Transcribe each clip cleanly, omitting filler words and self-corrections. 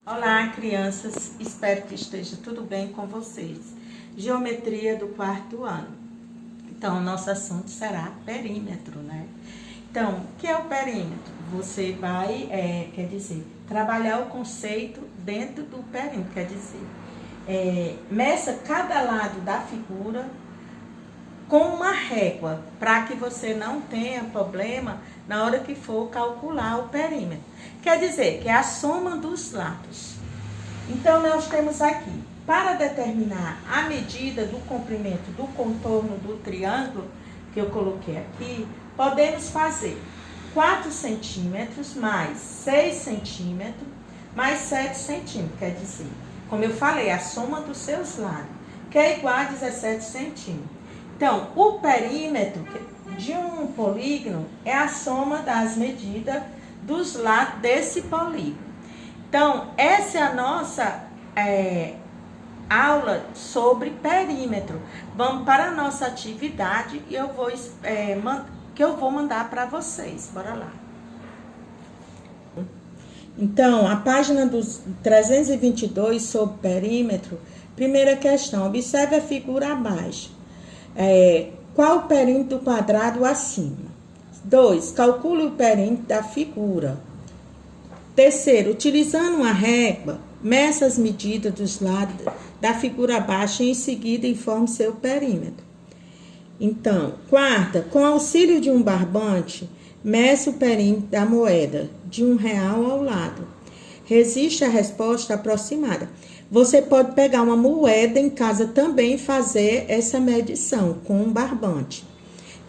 Olá, crianças, espero que esteja tudo bem com vocês. Geometria do quarto ano. Então, o nosso assunto será perímetro, né? Então, o que é o perímetro? Você vai, trabalhar o conceito dentro do perímetro, quer dizer, meça cada lado da figura com uma régua, para que você não tenha problema na hora que for calcular o perímetro. Quer dizer, que é a soma dos lados. Então, nós temos aqui, para determinar a medida do comprimento do contorno do triângulo, que eu coloquei aqui, podemos fazer 4 centímetros mais 6 centímetros mais 7 centímetros, quer dizer, como eu falei, a soma dos seus lados, que é igual a 17 centímetros. Então, o perímetro de um polígono é a soma das medidas dos lados desse polígono. Então, essa é a nossa aula sobre perímetro. Vamos para a nossa atividade e eu vou mandar para vocês. Bora lá. Então, a página dos 322 sobre perímetro, primeira questão, observe a figura abaixo. Qual o perímetro do quadrado acima? 2. Calcule o perímetro da figura. Terceiro, utilizando uma régua, meça as medidas dos lados da figura abaixo e em seguida informe seu perímetro. Então, quarta, com auxílio de um barbante, meça o perímetro da moeda de R$1 ao lado. Resiste a resposta aproximada. Você pode pegar uma moeda em casa também e fazer essa medição com um barbante.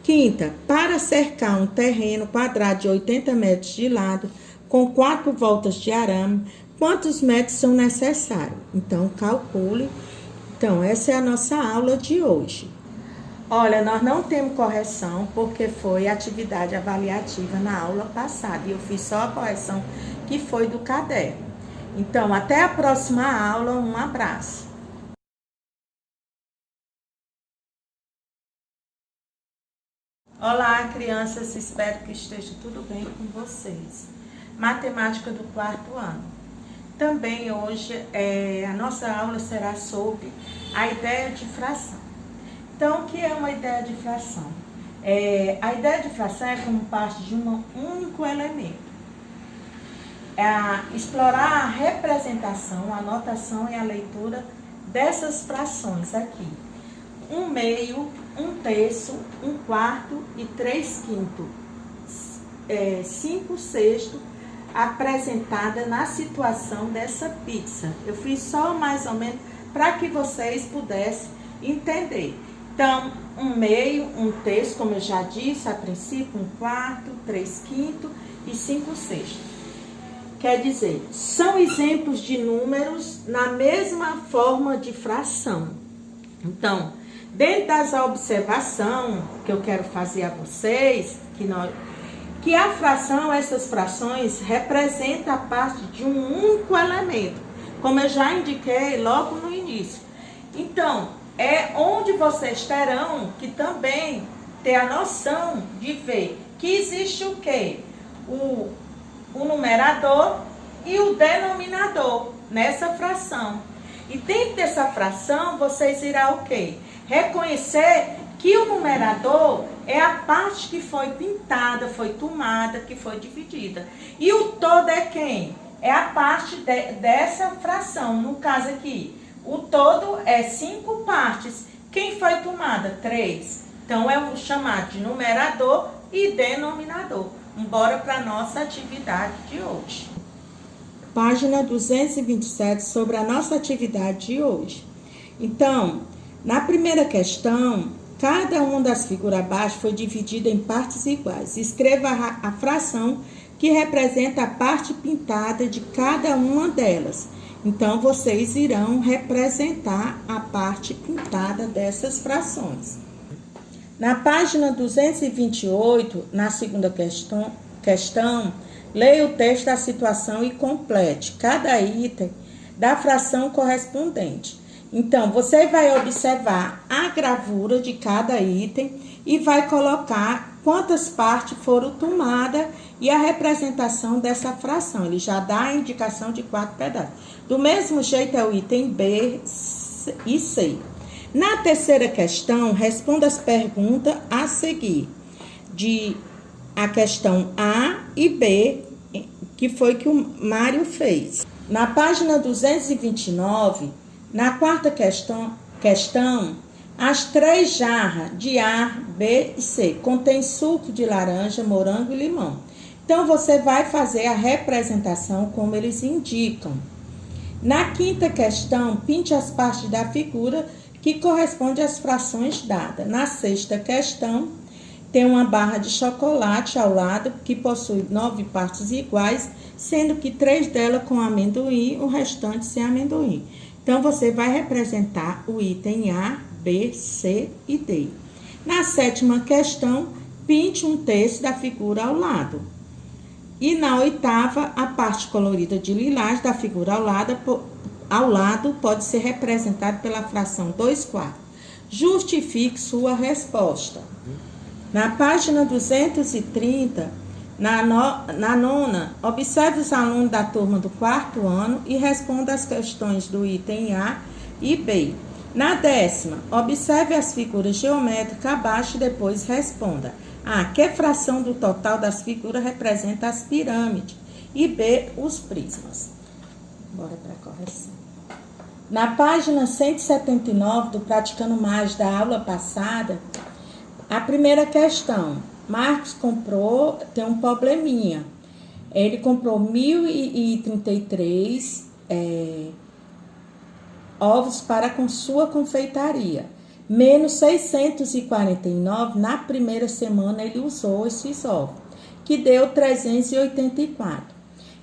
Quinta, para cercar um terreno quadrado de 80 metros de lado, com 4 voltas de arame, quantos metros são necessários? Então, calcule. Então, essa é a nossa aula de hoje. Olha, nós não temos correção, porque foi atividade avaliativa na aula passada, e eu fiz só a correção que foi do caderno. Então, até a próxima aula, um abraço. Olá, crianças, espero que esteja tudo bem com vocês. Matemática do quarto ano. Também hoje a nossa aula será sobre a ideia de fração. Então, o que é uma ideia de fração? A ideia de fração é como parte de um único elemento. Explorar a representação, a notação e a leitura dessas frações aqui. 1/2, 1/3, 1/4 e 3/5. 5/6 apresentada na situação dessa pizza. Eu fiz só mais ou menos para que vocês pudessem entender. Então, 1/2, 1/3, como eu já disse a princípio, 1/4, 3/5 e 5/6. Quer dizer, são exemplos de números na mesma forma de fração. Então, dentro das observações que eu quero fazer a vocês, que a fração, essas frações, representam a parte de um único elemento, como eu já indiquei logo no início. Então, é onde vocês terão que também ter a noção de ver que existe o quê? O numerador e o denominador nessa fração. E dentro dessa fração, vocês irão o quê? Reconhecer que o numerador é a parte que foi pintada, foi tomada, que foi dividida. E o todo é quem? É a parte dessa fração. No caso aqui, o todo é 5 partes. Quem foi tomada? 3. Então, é o chamado de numerador e denominador. Bora para a nossa atividade de hoje. Página 227 sobre a nossa atividade de hoje. Então, na primeira questão, cada uma das figuras abaixo foi dividida em partes iguais. Escreva a fração que representa a parte pintada de cada uma delas. Então, vocês irão representar a parte pintada dessas frações. Na página 228, na segunda questão, leia o texto da situação e complete cada item da fração correspondente. Então, você vai observar a gravura de cada item e vai colocar quantas partes foram tomadas e a representação dessa fração. Ele já dá a indicação de 4 pedaços. Do mesmo jeito é o item B e C. Na terceira questão, responda as perguntas a seguir. A questão A e B, que foi que o Mário fez. Na página 229, na quarta questão, as 3 jarras de A, B e C contêm suco de laranja, morango e limão. Então, você vai fazer a representação como eles indicam. Na quinta questão, pinte as partes da figura que corresponde às frações dadas. Na sexta questão, tem uma barra de chocolate ao lado, que possui 9 partes iguais, sendo que 3 delas com amendoim, o restante sem amendoim. Então, você vai representar o item A, B, C e D. Na sétima questão, pinte um terço da figura ao lado. E na oitava, a parte colorida de lilás da figura ao lado pode ser representada pela fração 2/4. Justifique sua resposta. Na página 230, na nona, observe os alunos da turma do 4º ano e responda as questões do item A e B. Na 10ª, observe as figuras geométricas abaixo e depois responda. A. Que fração do total das figuras representa as pirâmides? E B. Os prismas. Bora para a correção. Na página 179 do Praticando Mais da aula passada, a primeira questão. Marcos tem um probleminha. Ele comprou 1.033 ovos para com sua confeitaria. Menos 649 na primeira semana ele usou esses ovos, que deu 384.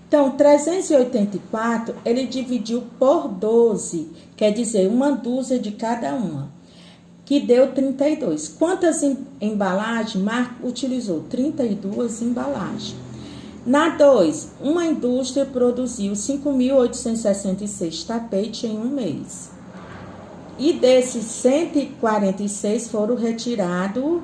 Então, 384 ele dividiu por 12, quer dizer, uma dúzia de cada uma, que deu 32. Quantas embalagens? Marco utilizou 32 embalagens. Na 2, uma indústria produziu 5.866 tapetes em um mês. E desses 146 foram retirados,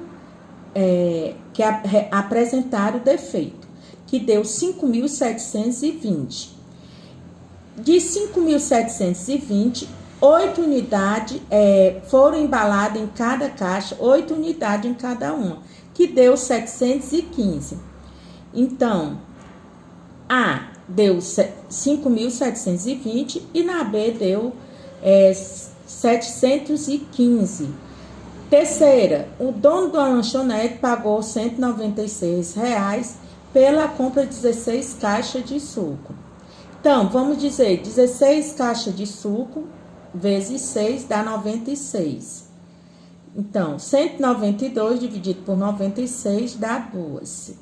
que apresentaram defeito, que deu 5.720. De 5.720, 8 unidades foram embaladas em cada caixa, 8 unidades em cada uma, que deu 715. Então, A deu 5.720 e na B deu 715. Terceira, o dono da lanchonete pagou R$ 196 pela compra de 16 caixas de suco. Então, vamos dizer, 16 caixas de suco vezes 6 dá 96. Então, 192 dividido por 96 dá 2.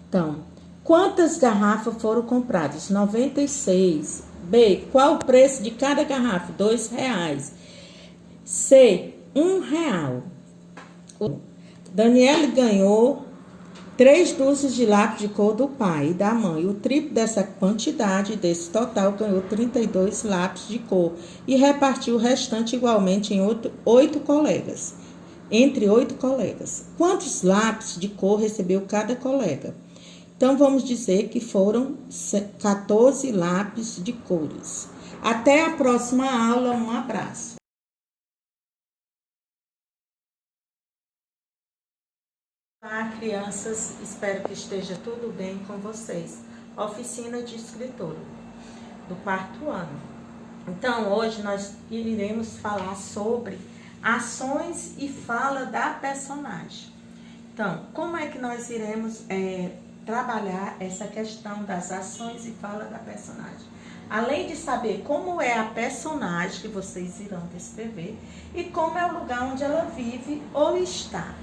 Então, quantas garrafas foram compradas? 96. B, qual o preço de cada garrafa? R$ 2,00. C, R$ 1,00. Daniele ganhou 3 dúzias de lápis de cor do pai e da mãe. O triplo dessa quantidade, desse total, ganhou 32 lápis de cor e repartiu o restante igualmente em 8 colegas. Entre 8 colegas. Quantos lápis de cor recebeu cada colega? Então, vamos dizer que foram 14 lápis de cores. Até a próxima aula. Um abraço. Olá, crianças. Espero que esteja tudo bem com vocês. Oficina de escritora do 4º ano. Então, hoje nós iremos falar sobre ações e fala da personagem. Então, como é que nós iremos trabalhar essa questão das ações e fala da personagem? Além de saber como é a personagem que vocês irão descrever e como é o lugar onde ela vive ou está.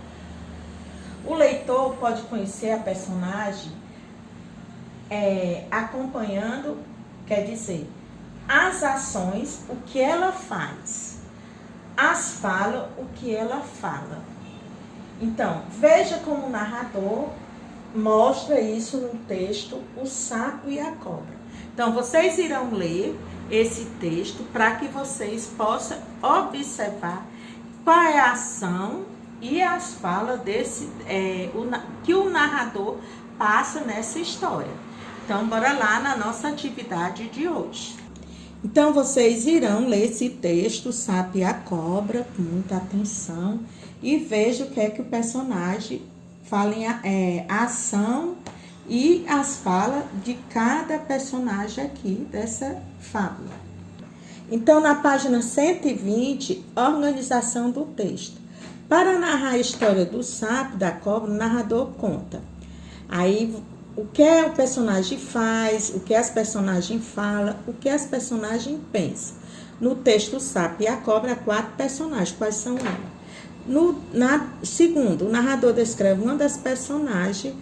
O leitor pode conhecer a personagem acompanhando, quer dizer, as ações, o que ela faz, as falas, o que ela fala. Então, veja como o narrador mostra isso no texto, o sapo e a cobra. Então, vocês irão ler esse texto para que vocês possam observar qual é a ação e as falas que o narrador passa nessa história. Então, bora lá na nossa atividade de hoje. Então, vocês irão ler esse texto, O Sapo e a Cobra, com muita atenção, e vejam o que é que o personagem fala a ação e as falas de cada personagem aqui dessa fábula. Então, na página 120, organização do texto. Para narrar a história do sapo e da cobra, o narrador conta. Aí, o que o personagem faz, o que as personagens falam, o que as personagens pensam. No texto, o sapo e a cobra, há 4 personagens. Quais são elas? Segundo, o narrador descreve uma das personagens,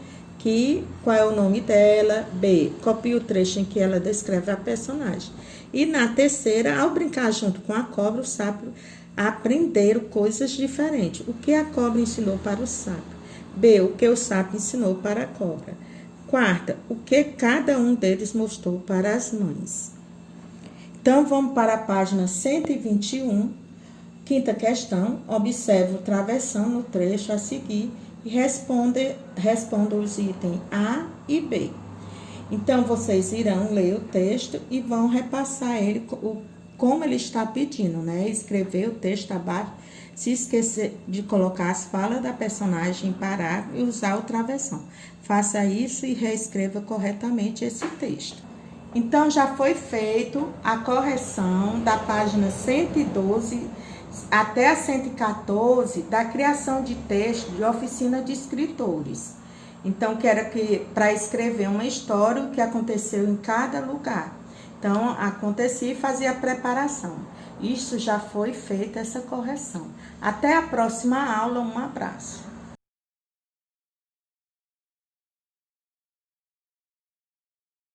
qual é o nome dela. B, copia o trecho em que ela descreve a personagem. E na terceira, ao brincar junto com a cobra, o sapo aprenderam coisas diferentes. O que a cobra ensinou para o sapo. B, o que o sapo ensinou para a cobra. Quarta, o que cada um deles mostrou para as mães. Então, vamos para a página 121. Quinta questão, observe o travessão no trecho a seguir e responda os itens A e B. Então, vocês irão ler o texto e vão repassar ele como ele está pedindo, né? Escrever o texto abaixo, se esquecer de colocar as falas da personagem em parágrafo e usar o travessão. Faça isso e reescreva corretamente esse texto. Então, já foi feito a correção da página 112 até a 114 da criação de texto de oficina de escritores. Então, que era para escrever uma história, o que aconteceu em cada lugar. Então, acontecia e fazia a preparação. Isso já foi feita, essa correção. Até a próxima aula, um abraço.